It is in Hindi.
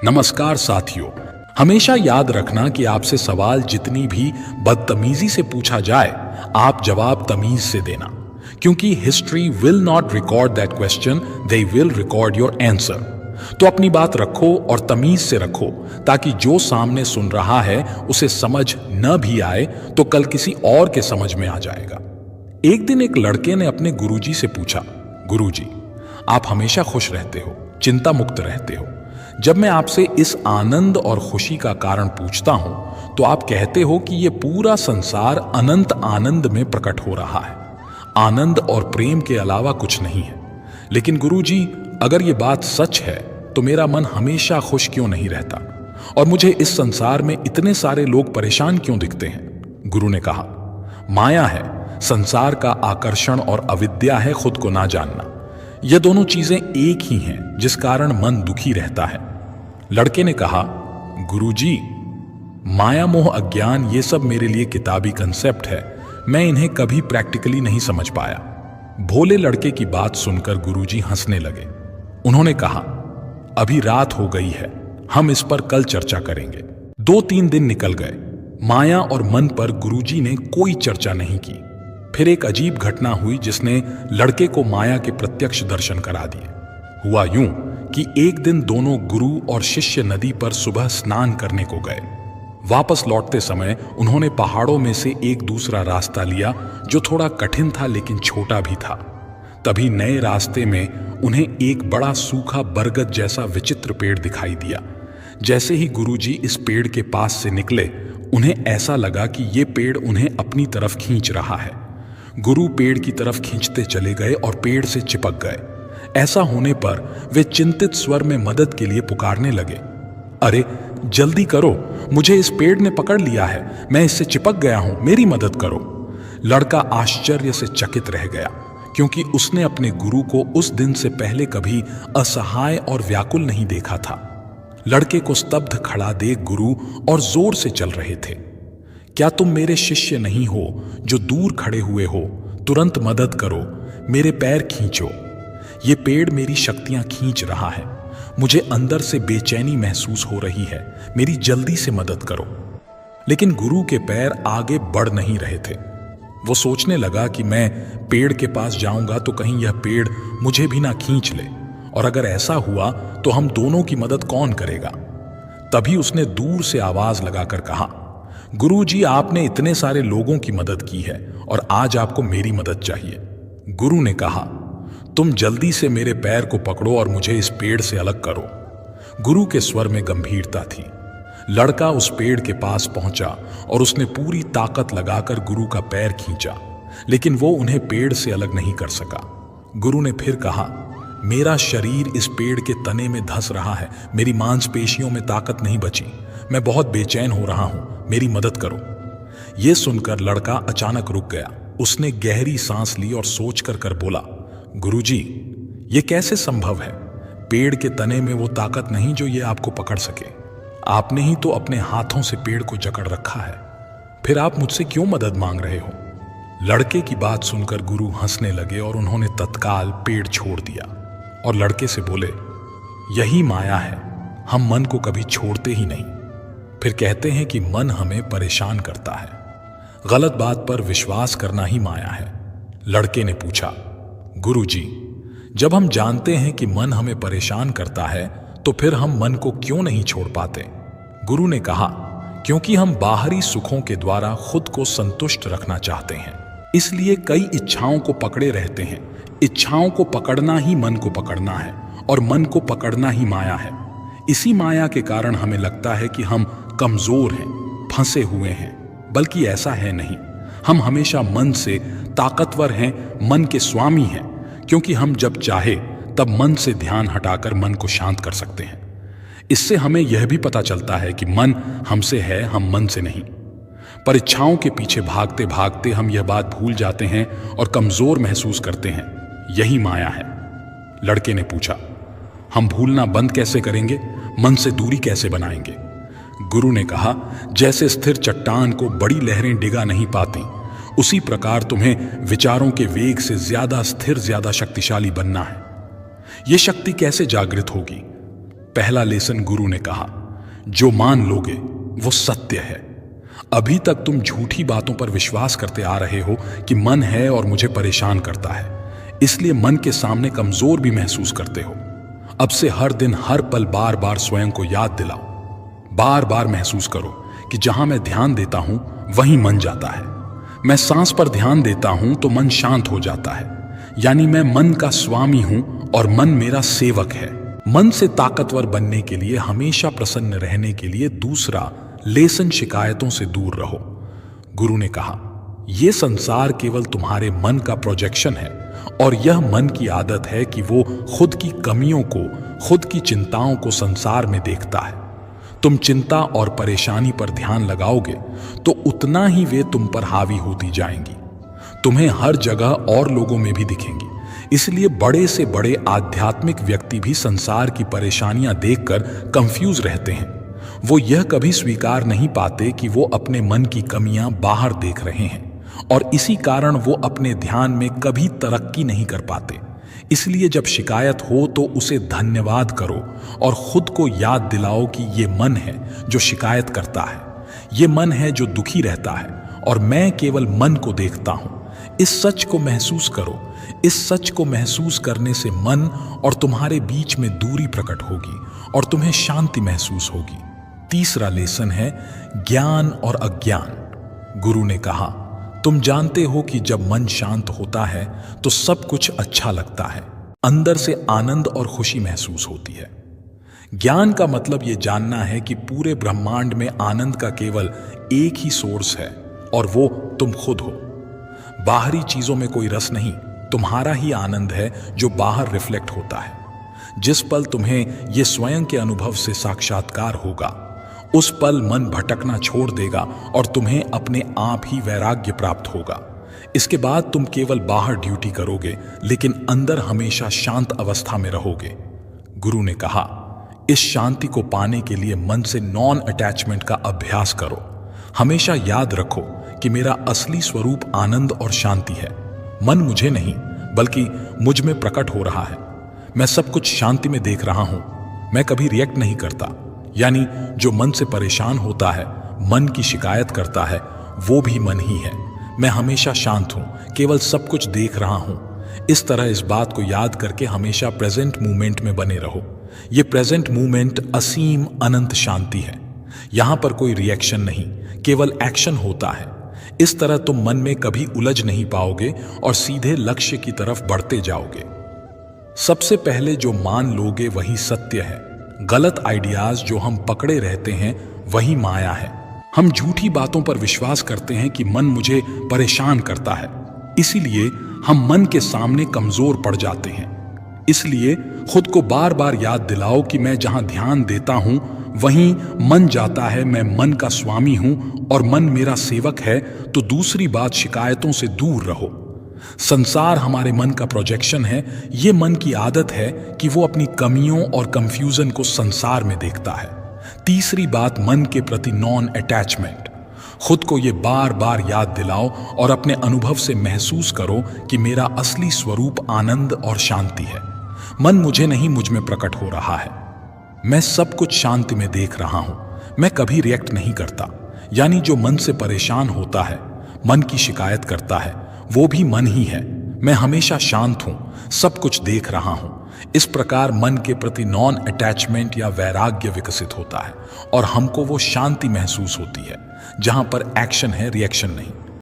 नमस्कार साथियों। हमेशा याद रखना कि आपसे सवाल जितनी भी बदतमीजी से पूछा जाए, आप जवाब तमीज से देना, क्योंकि history will not record that question, they will record your answer. तो अपनी बात रखो और तमीज से रखो, ताकि जो सामने सुन रहा है उसे समझ न भी आए तो कल किसी और के समझ में आ जाएगा। एक दिन एक लड़के ने अपने गुरुजी से पूछा, गुरुजी, आप हमेशा खुश रहते हो, चिंता मुक्त रहते हो। जब मैं आपसे इस आनंद और खुशी का कारण पूछता हूं तो आप कहते हो कि यह पूरा संसार अनंत आनंद में प्रकट हो रहा है, आनंद और प्रेम के अलावा कुछ नहीं है। लेकिन गुरुजी, अगर ये बात सच है तो मेरा मन हमेशा खुश क्यों नहीं रहता, और मुझे इस संसार में इतने सारे लोग परेशान क्यों दिखते हैं? गुरु ने कहा, माया है, संसार का आकर्षण, और अविद्या है खुद को ना जानना। ये दोनों चीजें एक ही हैं जिस कारण मन दुखी रहता है। लड़के ने कहा, गुरुजी, माया मोह अज्ञान ये सब मेरे लिए किताबी कंसेप्ट है, मैं इन्हें कभी प्रैक्टिकली नहीं समझ पाया। भोले लड़के की बात सुनकर गुरुजी हंसने लगे। उन्होंने कहा, अभी रात हो गई है, हम इस पर कल चर्चा करेंगे। 2-3 दिन निकल गए। माया और मन पर गुरुजी ने कोई चर्चा नहीं की। फिर एक अजीब घटना हुई जिसने लड़के को माया के प्रत्यक्ष दर्शन करा दिए। हुआ यूं कि एक दिन दोनों गुरु और शिष्य नदी पर सुबह स्नान करने को गए। वापस लौटते समय उन्होंने पहाड़ों में से एक दूसरा रास्ता लिया जो थोड़ा कठिन था लेकिन छोटा भी था। तभी नए रास्ते में उन्हें एक बड़ा सूखा बरगद जैसा विचित्र पेड़ दिखाई दिया। जैसे ही गुरुजी इस पेड़ के पास से निकले, उन्हें ऐसा लगा कि ये पेड़ उन्हें अपनी तरफ खींच रहा है। गुरु पेड़ की तरफ खींचते चले गए और पेड़ से चिपक गए। ऐसा होने पर वे चिंतित स्वर में मदद के लिए पुकारने लगे, अरे जल्दी करो, मुझे इस पेड़ ने पकड़ लिया है, मैं इससे चिपक गया हूं, मेरी मदद करो। लड़का आश्चर्य से चकित रह गया, क्योंकि उसने अपने गुरु को उस दिन से पहले कभी असहाय और व्याकुल नहीं देखा था। लड़के को स्तब्ध खड़ा देख गुरु और जोर से चल रहे थे, क्या तुम मेरे शिष्य नहीं हो जो दूर खड़े हुए हो? तुरंत मदद करो, मेरे पैर खींचो, ये पेड़ मेरी शक्तियां खींच रहा है, मुझे अंदर से बेचैनी महसूस हो रही है, मेरी जल्दी से मदद करो। लेकिन गुरु के पैर आगे बढ़ नहीं रहे थे। वो सोचने लगा कि मैं पेड़ के पास जाऊंगा तो कहीं यह पेड़ मुझे भी ना खींच ले, और अगर ऐसा हुआ तो हम दोनों की मदद कौन करेगा? तभी उसने दूर से आवाज लगाकर कहा, गुरुजी, आपने इतने सारे लोगों की मदद की है और आज आपको मेरी मदद चाहिए। गुरु ने कहा, तुम जल्दी से मेरे पैर को पकड़ो और मुझे इस पेड़ से अलग करो। गुरु के स्वर में गंभीरता थी। लड़का उस पेड़ के पास पहुंचा और उसने पूरी ताकत लगाकर गुरु का पैर खींचा, लेकिन वो उन्हें पेड़ से अलग नहीं कर सका। गुरु ने फिर कहा, मेरा शरीर इस पेड़ के तने में धंस रहा है, मेरी मांसपेशियों में ताकत नहीं बची, मैं बहुत बेचैन हो रहा हूं, मेरी मदद करो। यह सुनकर लड़का अचानक रुक गया। उसने गहरी सांस ली और सोच कर बोला, गुरुजी, ये कैसे संभव है? पेड़ के तने में वो ताकत नहीं जो ये आपको पकड़ सके। आपने ही तो अपने हाथों से पेड़ को जकड़ रखा है, फिर आप मुझसे क्यों मदद मांग रहे हो? लड़के की बात सुनकर गुरु हंसने लगे और उन्होंने तत्काल पेड़ छोड़ दिया और लड़के से बोले, यही माया है, हम मन को कभी छोड़ते ही नहीं। फिर कहते हैं कि मन हमें परेशान करता है, गलत बात पर विश्वास करना ही माया है। लड़के ने पूछा, गुरुजी, जब हम जानते हैं कि मन हमें परेशान करता है तो फिर हम मन को क्यों नहीं छोड़ पाते? गुरु ने कहा, क्योंकि हम बाहरी सुखों के द्वारा खुद को संतुष्ट रखना चाहते हैं, इसलिए कई इच्छाओं को पकड़े रहते हैं। इच्छाओं को पकड़ना ही मन को पकड़ना है और मन को पकड़ना ही माया है। इसी माया के कारण हमें लगता है कि हम कमजोर हैं, फंसे हुए हैं, बल्कि ऐसा है नहीं। हम हमेशा मन से ताकतवर हैं, मन के स्वामी हैं, क्योंकि हम जब चाहे तब मन से ध्यान हटाकर मन को शांत कर सकते हैं। इससे हमें यह भी पता चलता है कि मन हमसे है, हम मन से नहीं। पर इच्छाओं के पीछे भागते भागते हम यह बात भूल जाते हैं और कमजोर महसूस करते हैं। यही माया है। लड़के ने पूछा, हम भूलना बंद कैसे करेंगे? मन से दूरी कैसे बनाएंगे? गुरु ने कहा, जैसे स्थिर चट्टान को बड़ी लहरें डिगा नहीं पाती, उसी प्रकार तुम्हें विचारों के वेग से ज्यादा स्थिर, ज्यादा शक्तिशाली बनना है। यह शक्ति कैसे जागृत होगी? पहला लेसन गुरु ने कहा, जो मान लोगे वो सत्य है। अभी तक तुम झूठी बातों पर विश्वास करते आ रहे हो कि मन है और मुझे परेशान करता है, इसलिए मन के सामने कमजोर भी महसूस करते हो। अब से हर दिन हर पल बार बार स्वयं को याद दिलाओ, बार बार महसूस करो कि जहां मैं ध्यान देता हूं वहीं मन जाता है। मैं सांस पर ध्यान देता हूं तो मन शांत हो जाता है, यानी मैं मन का स्वामी हूं और मन मेरा सेवक है। मन से ताकतवर बनने के लिए, हमेशा प्रसन्न रहने के लिए दूसरा लेसन, शिकायतों से दूर रहो। गुरु ने कहा, यह संसार केवल तुम्हारे मन का प्रोजेक्शन है और यह मन की आदत है कि वो खुद की कमियों को, खुद की चिंताओं को संसार में देखता है। तुम चिंता और परेशानी पर ध्यान लगाओगे तो उतना ही वे तुम पर हावी होती जाएंगी। तुम्हें हर जगह और लोगों में भी दिखेंगी। इसलिए बड़े से बड़े आध्यात्मिक व्यक्ति भी संसार की परेशानियां देखकर कंफ्यूज रहते हैं। वो यह कभी स्वीकार नहीं पाते कि वो अपने मन की कमियां बाहर देख रहे हैं और इसी कारण वो अपने ध्यान में कभी तरक्की नहीं कर पाते। इसलिए जब शिकायत हो तो उसे धन्यवाद करो और खुद को याद दिलाओ कि ये मन है जो शिकायत करता है, ये मन है जो दुखी रहता है और मैं केवल मन को देखता हूं। इस सच को महसूस करो। इस सच को महसूस करने से मन और तुम्हारे बीच में दूरी प्रकट होगी और तुम्हें शांति महसूस होगी। तीसरा लेसन है ज्ञान और अज्ञान। गुरु ने कहा, तुम जानते हो कि जब मन शांत होता है तो सब कुछ अच्छा लगता है, अंदर से आनंद और खुशी महसूस होती है। ज्ञान का मतलब यह जानना है कि पूरे ब्रह्मांड में आनंद का केवल एक ही सोर्स है और वो तुम खुद हो। बाहरी चीजों में कोई रस नहीं, तुम्हारा ही आनंद है जो बाहर रिफ्लेक्ट होता है। जिस पल तुम्हें यह स्वयं के अनुभव से साक्षात्कार होगा, उस पल मन भटकना छोड़ देगा और तुम्हें अपने आप ही वैराग्य प्राप्त होगा। इसके बाद तुम केवल बाहर ड्यूटी करोगे लेकिन अंदर हमेशा शांत अवस्था में रहोगे। गुरु ने कहा, इस शांति को पाने के लिए मन से नॉन अटैचमेंट का अभ्यास करो। हमेशा याद रखो कि मेरा असली स्वरूप आनंद और शांति है। मन मुझे नहीं बल्कि मुझ में प्रकट हो रहा है। मैं सब कुछ शांति में देख रहा हूं। मैं कभी रिएक्ट नहीं करता, यानी जो मन से परेशान होता है, मन की शिकायत करता है, वो भी मन ही है। मैं हमेशा शांत हूं, केवल सब कुछ देख रहा हूं। इस तरह इस बात को याद करके हमेशा प्रेजेंट मूवमेंट में बने रहो। ये प्रेजेंट मूवमेंट असीम अनंत शांति है। यहां पर कोई रिएक्शन नहीं, केवल एक्शन होता है। इस तरह तुम मन में कभी उलझ नहीं पाओगे और सीधे लक्ष्य की तरफ बढ़ते जाओगे। सबसे पहले जो मान लोगे वही सत्य है। गलत आइडियाज जो हम पकड़े रहते हैं वही माया है। हम झूठी बातों पर विश्वास करते हैं कि मन मुझे परेशान करता है, इसीलिए हम मन के सामने कमजोर पड़ जाते हैं। इसलिए खुद को बार बार याद दिलाओ कि मैं जहां ध्यान देता हूं वहीं मन जाता है। मैं मन का स्वामी हूं और मन मेरा सेवक है। तो दूसरी बात, शिकायतों से दूर रहो। संसार हमारे मन का प्रोजेक्शन है। ये मन की आदत है कि वो अपनी कमियों और कंफ्यूजन को संसार में देखता है। तीसरी बात, मन के प्रति नॉन अटैचमेंट। खुद को ये बार बार याद दिलाओ और अपने अनुभव से महसूस करो कि मेरा असली स्वरूप आनंद और शांति है। मन मुझे नहीं, मुझ में प्रकट हो रहा है। मैं सब कुछ शांति में देख रहा हूं। मैं कभी रिएक्ट नहीं करता, यानी जो मन से परेशान होता है, मन की शिकायत करता है, वो भी मन ही है। मैं हमेशा शांत हूं, सब कुछ देख रहा हूं। इस प्रकार मन के प्रति नॉन अटैचमेंट या वैराग्य विकसित होता है और हमको वो शांति महसूस होती है जहां पर एक्शन है, रिएक्शन नहीं।